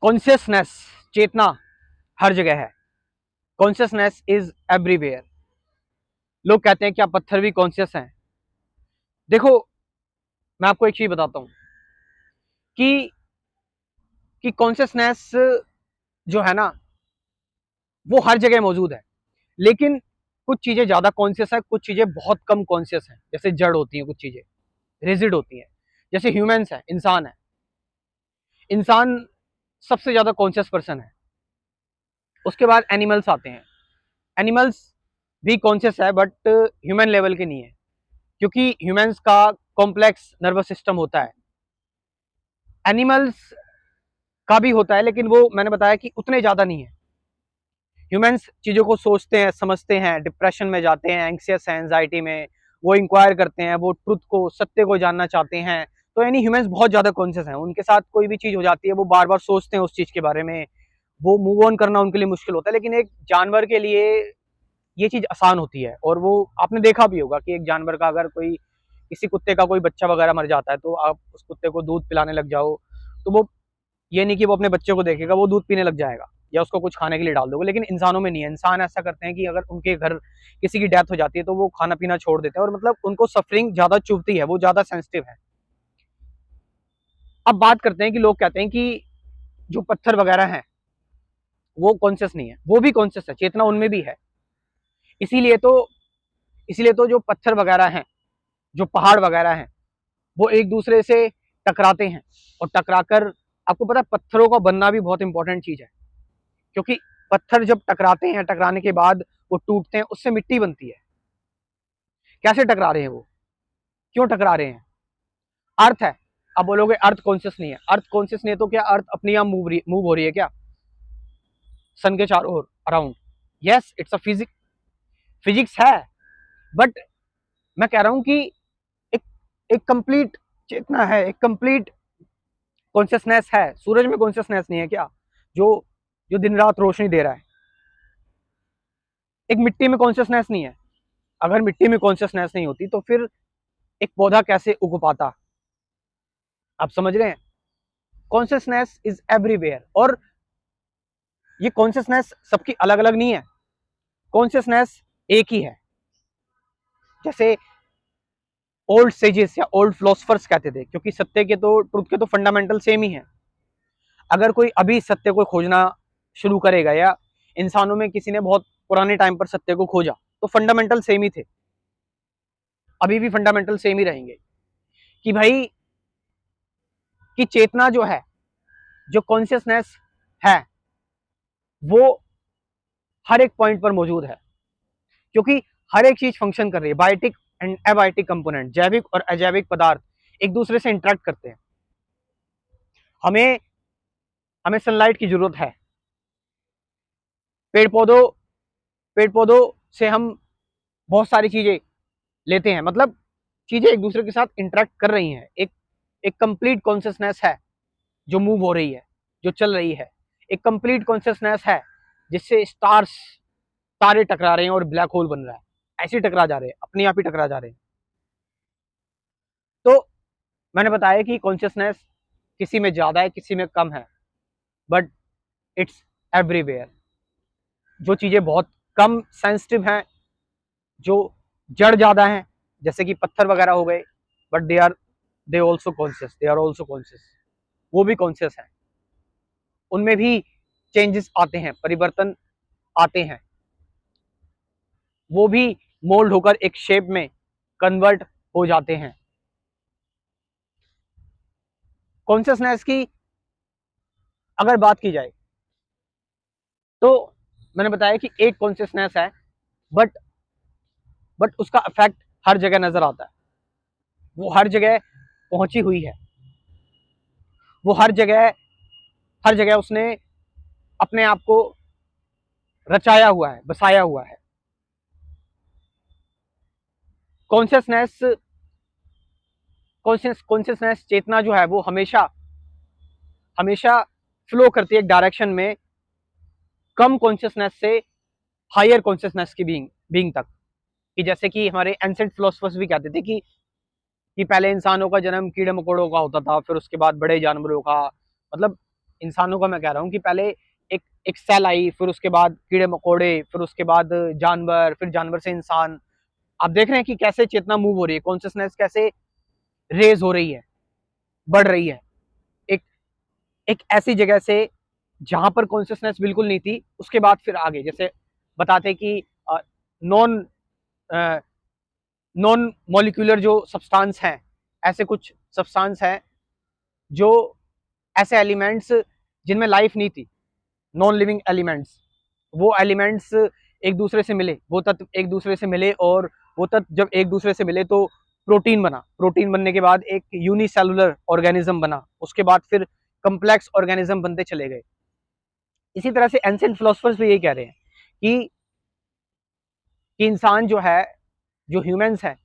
Consciousness, चेतना हर जगह है। Consciousness is everywhere. लोग कहते हैं क्या पत्थर भी कॉन्शियस हैं? देखो, मैं आपको एक चीज बताता हूं कि कॉन्शियसनेस जो है ना, वो हर जगह मौजूद है। लेकिन कुछ चीजें ज्यादा कॉन्शियस है, कुछ चीजें बहुत कम कॉन्शियस हैं। जैसे जड़ होती हैं, कुछ चीजें रिजिड होती हैं। जैसे ह्यूमंस है, इंसान है। इंसान सबसे ज्यादा कॉन्शियस पर्सन है। उसके बाद एनिमल्स आते हैं। एनिमल्स भी कॉन्शियस है, बट ह्यूमन लेवल के नहीं है, क्योंकि ह्यूमंस का कॉम्प्लेक्स नर्वस सिस्टम होता है। एनिमल्स का भी होता है, लेकिन वो मैंने बताया कि उतने ज्यादा नहीं है। ह्यूमंस चीजों को सोचते हैं, समझते हैं, डिप्रेशन में जाते हैं, एंग्सियस है, एंजाइटी में, वो इंक्वायर करते हैं, वो ट्रुथ को, सत्य को जानना चाहते हैं। तो यानी ह्यूमंस बहुत ज्यादा कॉन्शियस हैं। उनके साथ कोई भी चीज हो जाती है, वो बार बार सोचते हैं उस चीज के बारे में। वो मूव ऑन करना उनके लिए मुश्किल होता है। लेकिन एक जानवर के लिए ये चीज आसान होती है। और वो आपने देखा भी होगा कि एक जानवर का, अगर कोई, किसी कुत्ते का कोई बच्चा वगैरह मर जाता है, तो आप उस कुत्ते को दूध पिलाने लग जाओ, तो वो, ये नहीं कि वो अपने बच्चे को देखेगा, वो दूध पीने लग जाएगा या उसको कुछ खाने के लिए डाल दोगे। लेकिन इंसानों में नहीं है। इंसान ऐसा करते हैं कि अगर उनके घर किसी की डेथ हो जाती है, तो वो खाना पीना छोड़ देते हैं, और मतलब उनको सफरिंग ज्यादा चुभती है, वो ज्यादा सेंसिटिव है। अब बात करते हैं कि लोग कहते हैं कि जो पत्थर वगैरह हैं वो कॉन्शियस नहीं है। वो भी कॉन्शियस है, चेतना उनमें भी है। इसीलिए तो इसीलिए तो जो पत्थर वगैरह हैं, जो पहाड़ वगैरह हैं, वो एक दूसरे से टकराते हैं। और टकराकर, आपको पता है पत्थरों का बनना भी बहुत इंपॉर्टेंट चीज है। क्योंकि पत्थर जब टकराते हैं, टकराने के बाद वो टूटते हैं, उससे मिट्टी बनती है। कैसे टकरा रहे हैं वो, क्यों टकरा रहे हैं? अर्थ है। अब बोलोगे अर्थ कॉन्शियस नहीं है। अर्थ कॉन्शियस नहीं है तो क्या अर्थ अपनी आप मूव हो रही है क्या सन के चारों ओर, around? Yes, it's a physics है। बट मैं कह रहा हूं कि एक एक कंप्लीट चेतना है, एक कंप्लीट कॉन्शियसनेस है। सूरज में कॉन्शियसनेस नहीं है क्या, जो जो दिन रात रोशनी दे रहा है? एक मिट्टी में कॉन्शियसनेस नहीं है। अगर मिट्टी में कॉन्शियसनेस नहीं होती, तो फिर एक पौधा कैसे उग पाता? आप समझ रहे हैं? Consciousness is everywhere. और ये कॉन्शियसनेस सबकी अलग अलग नहीं है। कॉन्शियसनेस एक ही है। जैसे ओल्ड सेजेस या ओल्ड फिलोसफर्स कहते थे, क्योंकि सत्य के तो, ट्रुथ के तो फंडामेंटल सेम ही है। अगर कोई अभी सत्य को खोजना शुरू करेगा, या इंसानों में किसी ने बहुत पुराने टाइम पर सत्य को खोजा, तो फंडामेंटल सेम ही थे, अभी भी फंडामेंटल सेम ही रहेंगे। कि भाई, कि चेतना जो है, जो कॉन्शियसनेस है, वो हर एक पॉइंट पर मौजूद है। क्योंकि हर एक चीज फंक्शन कर रही है। बायोटिक एंड एबायोटिक कंपोनेंट, जैविक और अजैविक पदार्थ एक दूसरे से इंटरेक्ट करते हैं। हमें हमें सनलाइट की जरूरत है। पेड़ पौधों पेड़ पौधों से हम बहुत सारी चीजें लेते हैं। मतलब चीजें एक दूसरे के साथ इंटरेक्ट कर रही हैं। एक एक कंप्लीट कॉन्शियसनेस है जो मूव हो रही है, जो चल रही है। एक कंप्लीट कॉन्शियसनेस है जिससे स्टार्स, तारे टकरा रहे हैं और ब्लैक होल बन रहा है। ऐसे ही टकरा जा रहे हैं, अपने आप ही टकरा जा रहे हैं। तो मैंने बताया कि कॉन्शियसनेस किसी में ज्यादा है, किसी में कम है, बट इट्स एवरीवेयर। जो चीजें बहुत कम सेंसिटिव हैं, जो जड़ ज्यादा हैं, जैसे कि पत्थर वगैरह हो गए, but they also conscious, they are also conscious. वो भी कॉन्शियस है। उनमें भी चेंजेस आते हैं, परिवर्तन आते हैं। वो भी मोल्ड होकर एक शेप में कन्वर्ट हो जाते हैं। कॉन्शियसनेस की अगर बात की जाए, तो मैंने बताया कि एक कॉन्शियसनेस है, बट उसका इफेक्ट हर जगह नजर आता है। वो हर जगह पहुंची हुई है। वो हर जगह उसने अपने आप को रचाया हुआ है, बसाया हुआ है। कॉन्शियसनेस कॉन्शियसनेस चेतना जो है, वो हमेशा हमेशा फ्लो करती है एक डायरेक्शन में, कम कॉन्शियसनेस से हायर कॉन्शियसनेस की बीइंग तक। कि जैसे कि हमारे एंसेंट फिलोसफर्स भी कहते थे कि पहले इंसानों का जन्म कीड़े मकोड़ों का होता था, फिर उसके बाद बड़े जानवरों का। मतलब इंसानों का मैं कह रहा हूँ कि पहले एक एक सेल आई, फिर उसके बाद कीड़े मकोड़े, फिर उसके बाद जानवर, फिर जानवर से इंसान। आप देख रहे हैं कि कैसे चेतना मूव हो रही है, कॉन्शियसनेस कैसे रेज हो रही है, बढ़ रही है। एक एक ऐसी जगह से जहां पर कॉन्शियसनेस बिल्कुल नहीं थी, उसके बाद फिर आगे जैसे बताते कि नॉन नॉन मॉलिक्यूलर जो सब्सटेंस हैं, ऐसे कुछ सब्सटेंस हैं जो ऐसे एलिमेंट्स जिनमें लाइफ नहीं थी, नॉन लिविंग एलिमेंट्स, वो एलिमेंट्स एक दूसरे से मिले, वो तत्व एक दूसरे से मिले, और वो तत्व जब एक दूसरे से मिले तो प्रोटीन बना। प्रोटीन बनने के बाद एक यूनिसेलुलर ऑर्गेनिज्म बना, उसके बाद फिर कम्प्लेक्स ऑर्गेनिज्म बनते चले गए। इसी तरह से एंशिएंट फिलोसफर्स भी यही कह रहे हैं कि इंसान जो है, जो ह्यूमंस है,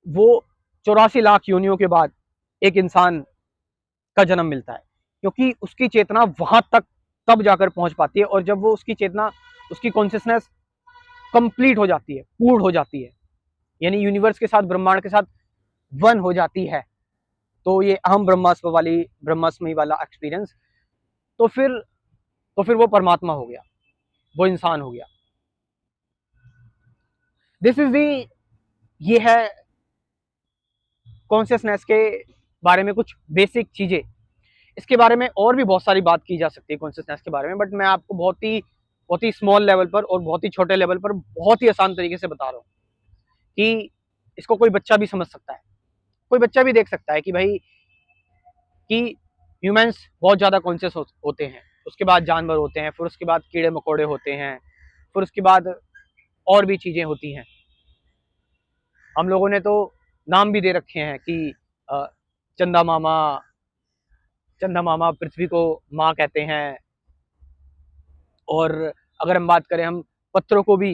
वो 84 लाख योनियों के बाद एक इंसान का जन्म मिलता है, क्योंकि उसकी चेतना वहां तक तब जाकर पहुंच पाती है, और जब वो उसकी चेतना, उसकी कॉन्शियसनेस कंप्लीट हो जाती है, पूर्ण हो जाती है, यानी यूनिवर्स के साथ, ब्रह्मांड के साथ वन हो जाती है, तो ये अहम ब्रह्मास्मि वाला एक्सपीरियंस, तो फिर वो परमात्मा हो गया, वो इंसान हो गया। दिस इज दी, ये है कॉन्शियसनेस के बारे में कुछ बेसिक चीजें। इसके बारे में और भी बहुत सारी बात की जा सकती है कॉन्शियसनेस के बारे में, बट मैं आपको बहुत ही स्मॉल लेवल पर और बहुत ही छोटे लेवल पर बहुत ही आसान तरीके से बता रहा हूँ कि इसको कोई बच्चा भी समझ सकता है, कोई बच्चा भी देख सकता है कि भाई कि ह्यूमंस बहुत ज़्यादा कॉन्शियस होते हैं, उसके बाद जानवर होते हैं, फिर उसके बाद कीड़े मकोड़े होते हैं, फिर उसके बाद और भी चीज़ें होती हैं। हम लोगों ने तो नाम भी दे रखे हैं कि चंदा मामा, चंदा मामा पृथ्वी को माँ कहते हैं, और अगर हम बात करें, हम पत्थरों को भी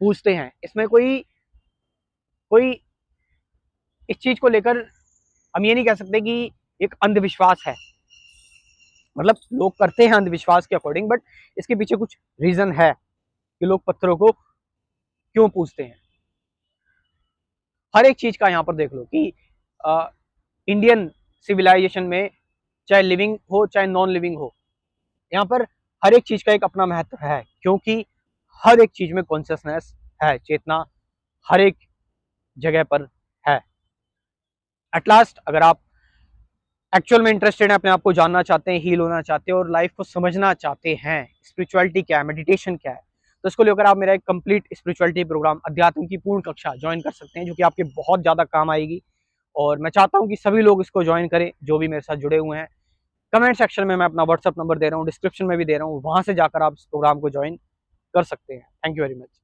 पूजते हैं। इसमें कोई कोई इस चीज को लेकर हम ये नहीं कह सकते कि एक अंधविश्वास है, मतलब लोग करते हैं अंधविश्वास के अकॉर्डिंग, बट इसके पीछे कुछ रीजन है कि लोग पत्थरों को क्यों पूजते हैं। हर एक चीज का यहाँ पर देख लो कि इंडियन सिविलाइजेशन में चाहे लिविंग हो चाहे नॉन लिविंग हो, यहाँ पर हर एक चीज का एक अपना महत्व है, क्योंकि हर एक चीज में कॉन्शियसनेस है, चेतना हर एक जगह पर है। एट लास्ट, अगर आप एक्चुअल में इंटरेस्टेड हैं, अपने आप को जानना चाहते हैं, हील होना चाहते हैं और लाइफ को समझना चाहते हैं, स्पिरिचुअलिटी क्या है, मेडिटेशन क्या है, तो इसको लेकर आप मेरा एक कंप्लीट स्पिरिचुअलिटी प्रोग्राम, अध्यात्म की पूर्ण कक्षा ज्वाइन कर सकते हैं, जो कि आपके बहुत ज़्यादा काम आएगी। और मैं चाहता हूँ कि सभी लोग इसको ज्वाइन करें जो भी मेरे साथ जुड़े हुए हैं। कमेंट सेक्शन में मैं अपना व्हाट्सअप नंबर दे रहा हूँ, डिस्क्रिप्शन में भी दे रहा हूँ, वहाँ से जाकर आप इस प्रोग्राम को ज्वाइन कर सकते हैं। Thank you very much.